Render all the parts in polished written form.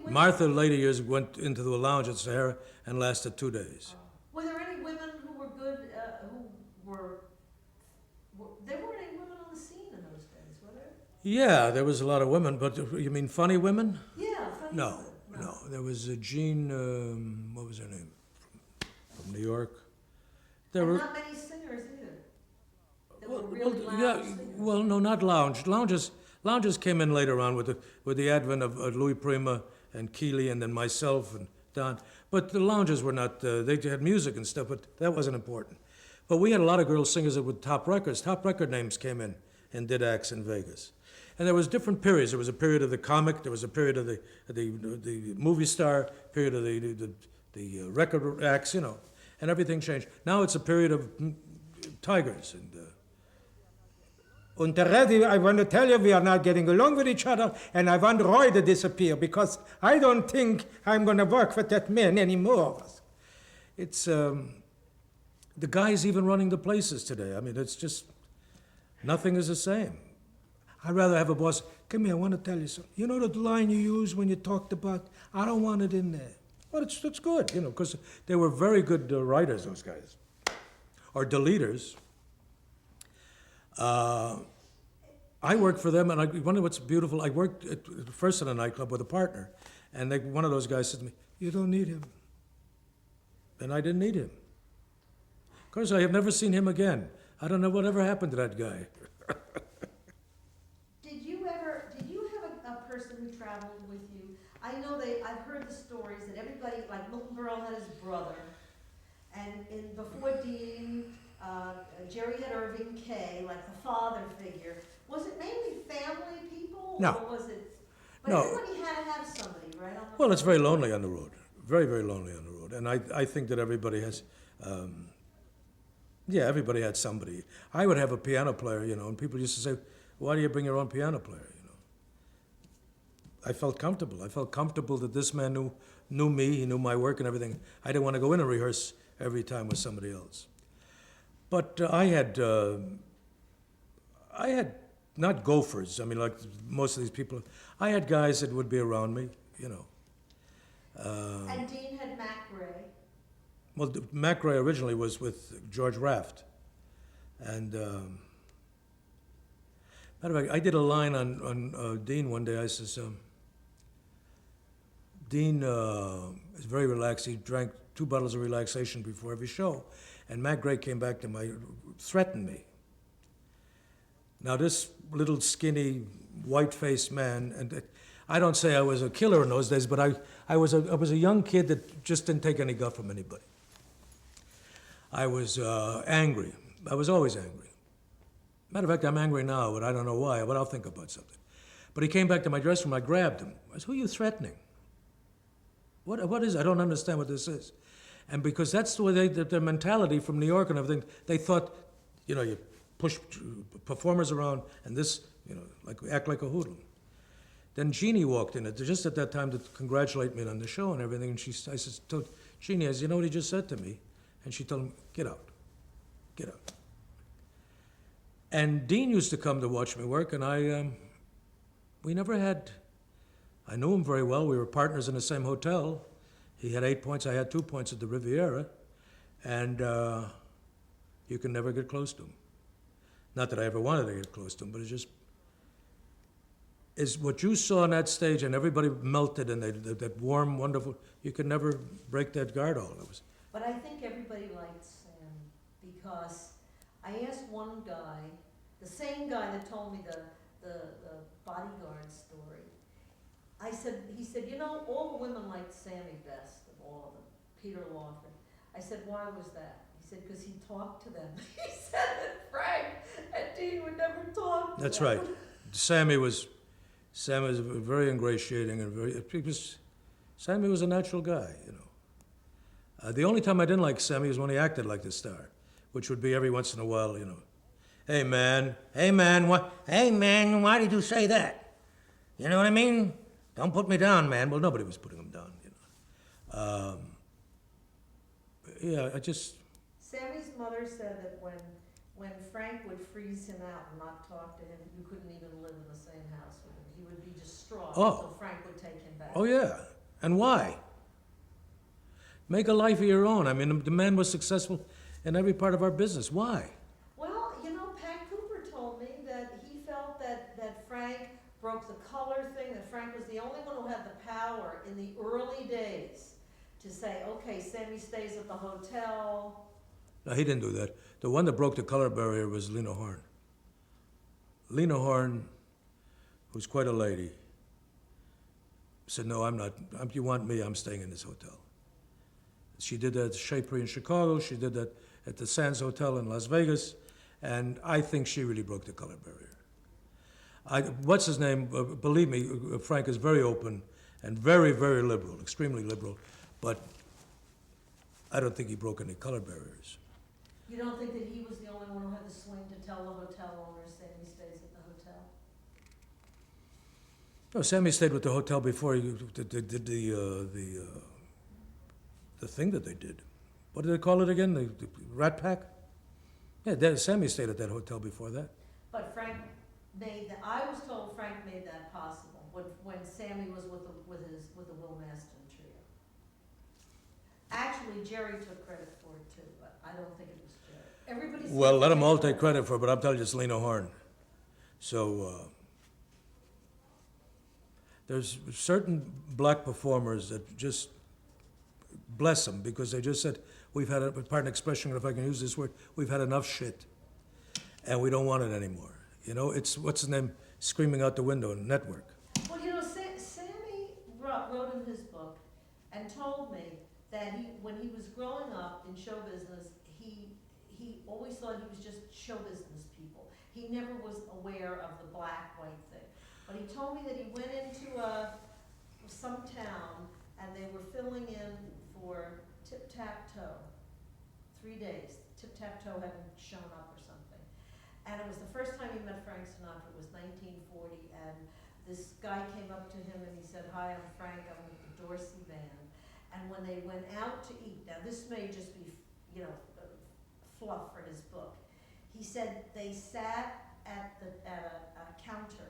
Martha later years went into the lounge at Sacher and lasted 2 days. Were there any women who were good, there weren't any women on the scene in those days, were there? Yeah, there was a lot of women, but you mean funny women? Yeah, funny No, women. no. There was Jean, what was her name? From New York. There And were, not many singers either. That well, were really well, loud singers. well, no, not lounge. Lounges came in later on with the advent of Louis Prima and Keeley and then myself and Don. But the lounges were not, they had music and stuff, but that wasn't important. But we had a lot of girl singers that with top records. Top record names came in and did acts in Vegas. And there was different periods. There was a period of the comic, there was a period of the movie star, period of the record acts, you know, and everything changed. Now it's a period of tigers and already, I want to tell you, we are not getting along with each other, and I want Roy to disappear because I don't think I'm going to work with that man anymore. it's the guys even running the places today. I mean, it's just nothing is the same. I'd rather have a boss. Come here, I want to tell you something. You know the line you used when you talked about, I don't want it in there. Well, it's good, you know, because they were very good writers, those guys, or deleters. I worked for them, and I wonder what's beautiful. I worked first in a nightclub with a partner, and one of those guys said to me, "You don't need him," and I didn't need him. Of course, I have never seen him again. I don't know whatever happened to that guy. Did you have a person who traveled with you? I've heard the stories that everybody, like Milton Berle had his brother, and before Dean, Jerry had Irving Kay, like the father figure. Was it mainly family people? No. Or was it? But No. everybody had to have somebody, right? On the Well, it's very lonely on the road. Very, very lonely on the road. And I think that everybody has, everybody had somebody. I would have a piano player, you know, and people used to say, "Why do you bring your own piano player?" You know. I felt comfortable. I felt comfortable that this man knew me, he knew my work and everything. I didn't want to go in and rehearse every time with somebody else. But I had not gophers. I mean, like most of these people, I had guys that would be around me, you know. and Dean had Mac Gray. Well, Mac Ray originally was with George Raft. And matter of fact, I did a line on Dean one day. I says, Dean is very relaxed. He drank 2 bottles of relaxation before every show. And Mac Gray came back to me, threatened me. Now this little skinny, white-faced man, and I don't say I was a killer in those days, but I was a young kid that just didn't take any guff from anybody. I was angry. I was always angry. Matter of fact, I'm angry now, but I don't know why, but I'll think about something. But he came back to my dressing room, I grabbed him. I said, "Who are you threatening? What is it? I don't understand what this is." And because that's the way their mentality from New York and everything, they thought, you know, you push performers around and this, you know, like act like a hoodlum. Then Jeannie walked in just at that time to congratulate me on the show and everything. And I told Jeannie, you know what he just said to me? And she told him, "Get out, get out." And Dean used to come to watch me work, and we never had, I knew him very well. We were partners in the same hotel. He had 8 points, I had 2 points at the Riviera, and you can never get close to him. Not that I ever wanted to get close to him, but is what you saw on that stage, and everybody melted, and that warm, wonderful, you could never break that guard all. But I think everybody liked Sam because I asked one guy, the same guy that told me the bodyguard story. He said, you know, all the women liked Sammy best of all of them, Peter Lawford. I said, why was that? He said, because he talked to them. He said that Frank and Dean would never talk to them. That's right. Sammy was very ingratiating and Sammy was a natural guy, you know. The only time I didn't like Sammy was when he acted like the star, which would be every once in a while, you know. Hey man, why did you say that? You know what I mean? Don't put me down, man. Well, nobody was putting him down, you know. Sammy's mother said that when Frank would freeze him out and not talk to him, you couldn't even live in the same house with him. He would be distraught until Frank would take him back. Oh, yeah. And why? Make a life of your own. I mean, the man was successful in every part of our business. Why? Well, you know, Pat Cooper told me that he felt that Frank broke the color thing, that Frank was the only one who had the power in the early days to say, okay, Sammy stays at the hotel. No, he didn't do that. The one that broke the color barrier was Lena Horne. Lena Horne, who's quite a lady, said, no, I'm not. You want me, I'm staying in this hotel. She did that at Shaper in Chicago. She did that at the Sands Hotel in Las Vegas. And I think she really broke the color barrier. What's his name? Believe me, Frank is very open and very, very liberal, extremely liberal. But I don't think he broke any color barriers. You don't think that he was the only one who had the swing to tell the hotel owners Sammy stays at the hotel? No, Sammy stayed with the hotel before he did the thing that they did. What did they call it again? The Rat Pack? Yeah, Sammy stayed at that hotel before that. But Frank made that, I was told Frank made that possible when Sammy was with the Will Maston trio. Actually, Jerry took credit for it too, but I don't think it was Jerry. Everybody seems Well, to let them all credit. take credit for it, but I'm telling you, it's Lena Horne. So there's certain black performers that just bless them because they just said, we've had, pardon expression, if I can use this word, we've had enough shit, and we don't want it anymore. You know, it's, what's his name, screaming out the window in Network. Well, you know, Sammy wrote in his book and told me that when he was growing up in show business, he always thought he was just show business people. He never was aware of the black-white thing. But he told me that he went into some town and they were filling in for Tip-Tap-Toe. 3 days. Tip-Tap-Toe hadn't shown up or something. And it was the first time he met Frank Sinatra. It was 1940, and this guy came up to him and he said, hi, I'm Frank, I'm with the Dorsey Band. And when they went out to eat, now this may just be, you know, fluff for his book. He said they sat at a counter,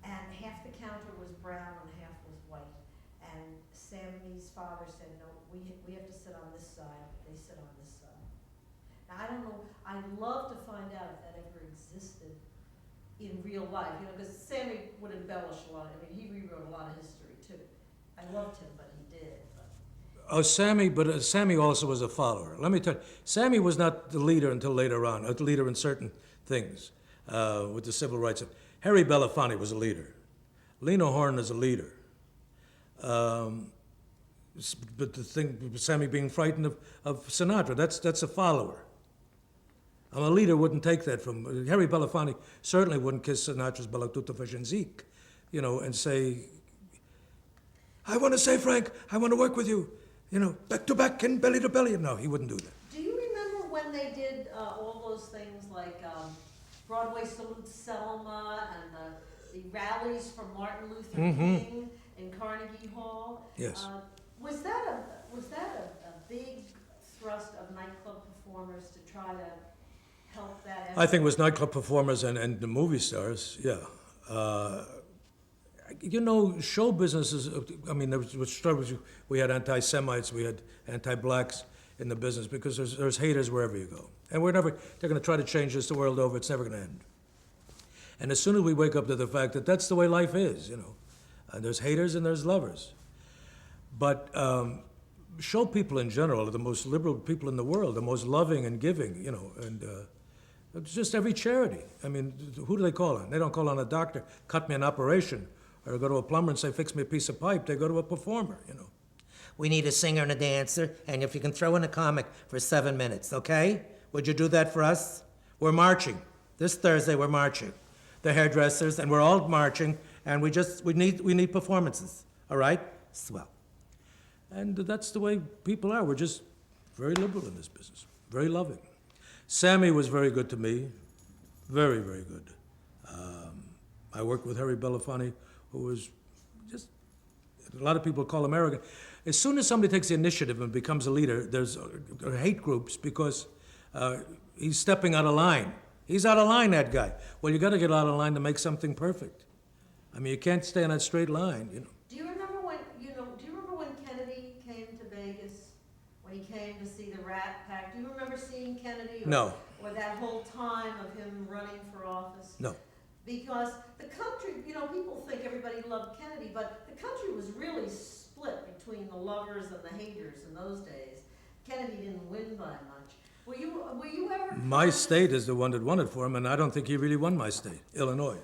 and half the counter was brown and half was white. And Sammy's father said, no, we have to sit on this side. They sit on this side. Now, I don't know, I'd love to find out if that ever existed in real life, you know, because Sammy would embellish a lot. I mean, he rewrote a lot of history, too. I loved him, but he did. Oh, Sammy, but Sammy also was a follower. Let me tell you, Sammy was not the leader until later on, the leader in certain things with the civil rights. Harry Belafonte was a leader. Lena Horne is a leader. But the thing, Sammy being frightened of Sinatra, that's a follower. A leader wouldn't take that from, Harry Belafonte certainly wouldn't kiss Sinatra's Bella Tutta Fashion you know, and say, I want to say, Frank, I want to work with you, you know, back to back and belly to belly. No, he wouldn't do that. Do you remember when they did all those things like Broadway Salutes Selma and the rallies for Martin Luther King in Carnegie Hall? Yes. Was that a big thrust of nightclub performers to try to help that effort? I think it was nightclub performers and the movie stars, yeah. You know, show businesses, I mean, there was struggles. We had anti-Semites, we had anti-blacks in the business because there's haters wherever you go. And they're going to try to change this the world over, it's never going to end. And as soon as we wake up to the fact that that's the way life is, you know, there's haters and there's lovers. But show people in general are the most liberal people in the world, the most loving and giving, you know, and it's just every charity. I mean, who do they call on? They don't call on a doctor, cut me an operation, or go to a plumber and say, fix me a piece of pipe. They go to a performer, you know. We need a singer and a dancer, and if you can throw in a comic for 7 minutes, okay? Would you do that for us? We're marching. This Thursday, we're marching. The hairdressers, and we're all marching, and we need performances, all right? Swell. And that's the way people are. We're just very liberal in this business, very loving. Sammy was very good to me, very, very good. I worked with Harry Belafonte, who was just, a lot of people call him arrogant. As soon as somebody takes the initiative and becomes a leader, there's hate groups because he's stepping out of line. He's out of line, that guy. Well, you got to get out of line to make something perfect. I mean, you can't stay on that straight line, you know. Do you remember when, do you to see the Rat Pack. Do you remember seeing Kennedy? No. Or that whole time of him running for office? No. Because the country, people think everybody loved Kennedy, but the country was really split between the lovers and the haters in those days. Kennedy didn't win by much. Were you ever? My state is the one that won it for him, and I don't think he really won my state, Illinois.